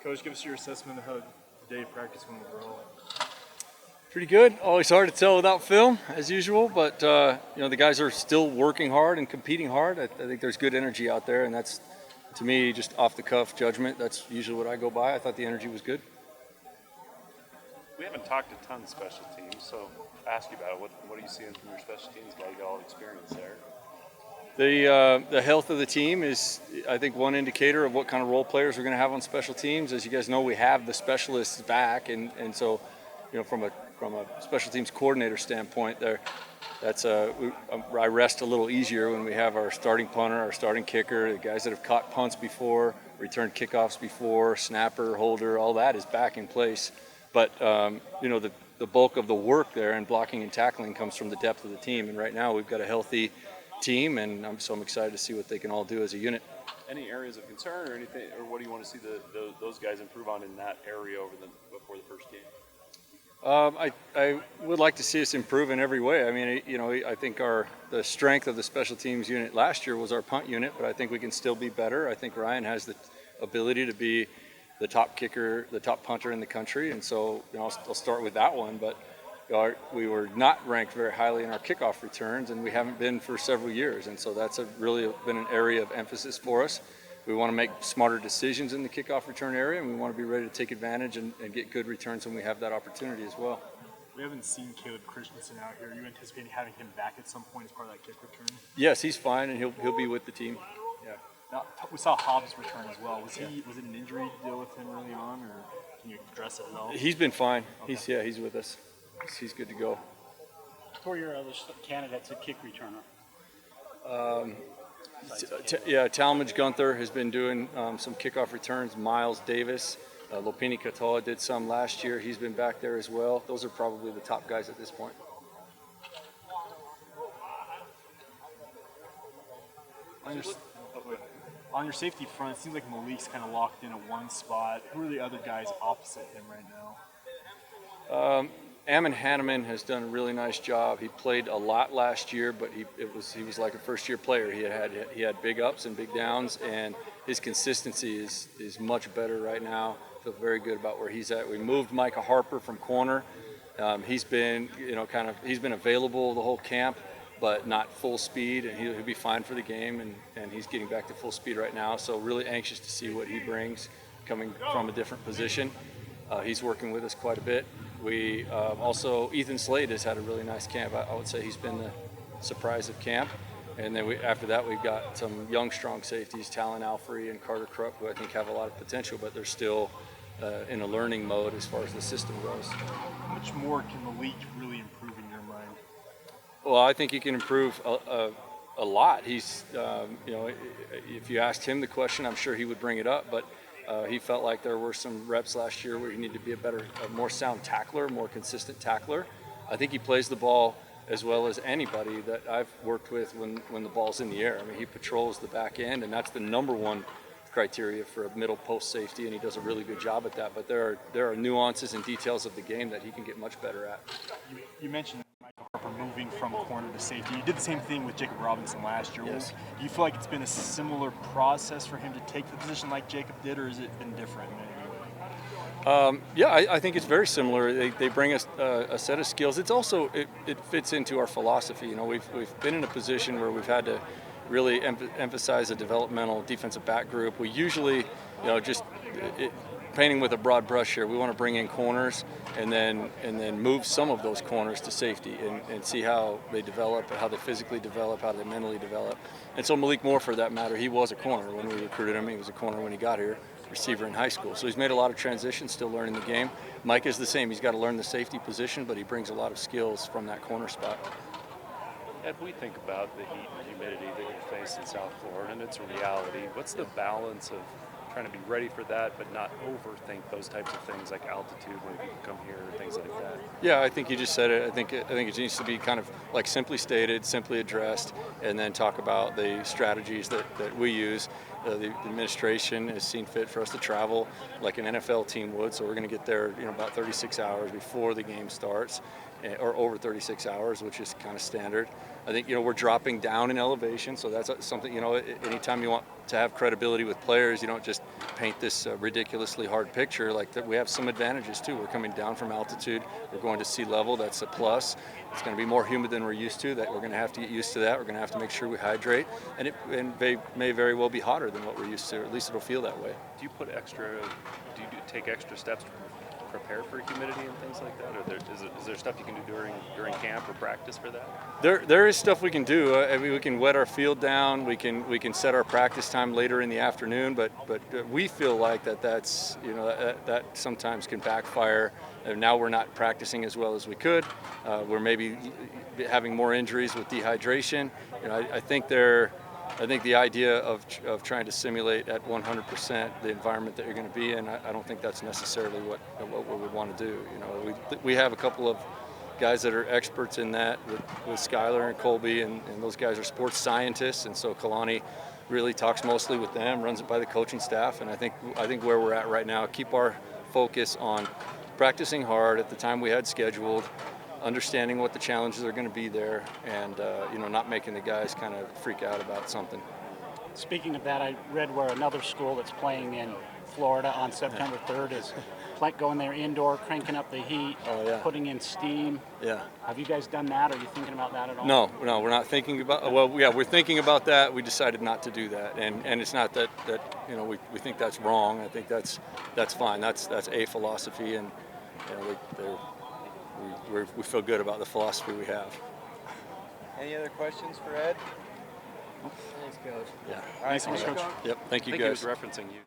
Coach, give us your assessment of how the day of practice went overall. Pretty good. Always hard to tell without film, as usual. But the guys are still working hard and competing hard. I think there's good energy out there, and that's, to me, just off the cuff judgment. That's usually what I go by. I thought the energy was good. We haven't talked a ton of special teams, so ask you about it. What are you seeing from your special teams guy? You got all the experience there. The health of the team is, I think, one indicator of what kind of role players we're going to have on special teams. As you guys know, we have the specialists back, and so from a special teams coordinator standpoint, I rest a little easier when we have our starting punter, our starting kicker, the guys that have caught punts before, returned kickoffs before, snapper, holder, all that is back in place. But the bulk of the work there and blocking and tackling comes from the depth of the team, and right now we've got a healthy team, and I'm excited to see what they can all do as a unit. Any areas of concern or anything, or what do you want to see those guys improve on in that area before the first game? I would like to see us improve in every way. I mean, I think the strength of the special teams unit last year was our punt unit, but I think we can still be better. I think Ryan has the ability to be the top kicker, the top punter in the country, and so I'll start with that one. But we were not ranked very highly in our kickoff returns, and we haven't been for several years, and so that's really been an area of emphasis for us. We want to make smarter decisions in the kickoff return area, and we want to be ready to take advantage and get good returns when we have that opportunity as well. We haven't seen Caleb Christensen out here. Are you anticipating having him back at some point as part of that kick return? Yes, he's fine, and he'll be with the team. Yeah. Now, we saw Hobbs return as well. Was it an injury to deal with him early on, or can you address it at all? He's been fine. Okay. He's with us. He's good to go. Who are your other candidates at kick returner? Talmadge Gunther has been doing some kickoff returns. Miles Davis, Lopini Katoa did some last year. He's been back there as well. Those are probably the top guys at this point. On your safety front, it seems like Malik's kind of locked in at one spot. Who are the other guys opposite him right now? Ammon Hanneman has done a really nice job. He played a lot last year, but he was like a first-year player. He had big ups and big downs, and his consistency is much better right now. I feel very good about where he's at. We moved Micah Harper from corner. He's been he's been available the whole camp, but not full speed, and he'll be fine for the game. And he's getting back to full speed right now. So really anxious to see what he brings coming from a different position. He's working with us quite a bit. We also, Ethan Slade has had a really nice camp. I would say he's been the surprise of camp. And then after that, we've got some young, strong safeties, Talon Alfrey and Carter Krupp, who I think have a lot of potential, but they're still in a learning mode as far as the system goes. How much more can Malik really improve in your mind? Well, I think he can improve a lot. He's, if you asked him the question, I'm sure he would bring it up, but he felt like there were some reps last year where he needed to be a more sound tackler, more consistent tackler. I think he plays the ball as well as anybody that I've worked with when the ball's in the air. I mean, he patrols the back end, and that's the number one criteria for a middle post safety, and he does a really good job at that. But there are nuances and details of the game that he can get much better at. You mentioned Michael Harper moving from corner to safety. You did the same thing with Jacob Robinson last year. Yes. Do you feel like it's been a similar process for him to take the position like Jacob did, or has it been different in any way? I think it's very similar. They bring us a set of skills. It's also it fits into our philosophy. We've been in a position where we've had to really emphasize a developmental defensive back group. We usually, painting with a broad brush here, we want to bring in corners and then move some of those corners to safety and see how they develop, how they physically develop, how they mentally develop. And so Malik Moore, for that matter, he was a corner when we recruited him. He was a corner when he got here, receiver in high school. So he's made a lot of transitions, still learning the game. Mike is the same. He's got to learn the safety position, but he brings a lot of skills from that corner spot. If we think about the heat and humidity that you face in South Florida, and it's a reality, what's the balance of trying to be ready for that, but not overthink those types of things like altitude when people come here, things like that? Yeah, I think you just said it. I think it needs to be kind of like simply stated, simply addressed, and then talk about the strategies that we use. The administration has seen fit for us to travel like an NFL team would, so we're going to get there, about 36 hours before the game starts, or over 36 hours, which is kind of standard. I think, we're dropping down in elevation, so that's something, anytime you want to have credibility with players, you don't just paint this ridiculously hard picture, like that we have some advantages too. We're coming down from altitude. We're going to sea level. That's a plus. It's going to be more humid than we're used to. That we're going to have to get used to that. We're going to have to make sure we hydrate, and they may very well be hotter than what we're used to. Or at least it'll feel that way. Do you take extra steps to prepare for humidity and things like that, or is there stuff you can do during camp or practice for that? There is stuff we can do. I mean, we can wet our field down. We can set our practice time later in the afternoon. But we feel like that's that sometimes can backfire. And now we're not practicing as well as we could. We're maybe having more injuries with dehydration. I think the idea of trying to simulate at 100% the environment that you're going to be in, I don't think that's necessarily what we would want to do. We have a couple of guys that are experts in that with Skylar and Colby, and those guys are sports scientists, and so Kalani really talks mostly with them, runs it by the coaching staff, and I think where we're at right now, keep our focus on practicing hard at the time we had scheduled, understanding what the challenges are going to be there, and not making the guys kind of freak out about something. Speaking of that, I read where another school that's playing in Florida on September 3rd is going there indoor, cranking up the heat, putting in steam. Yeah. Have you guys done that? Are you thinking about that at all? No, we're not thinking about. Well, yeah, we're thinking about that. We decided not to do that, and it's not that we think that's wrong. I think that's fine. That's a philosophy, and we feel good about the philosophy we have. Any other questions for Ed? Thanks, Coach. Yeah. Nice one, Coach. Yep. Thank you, I think guys. he was referencing you.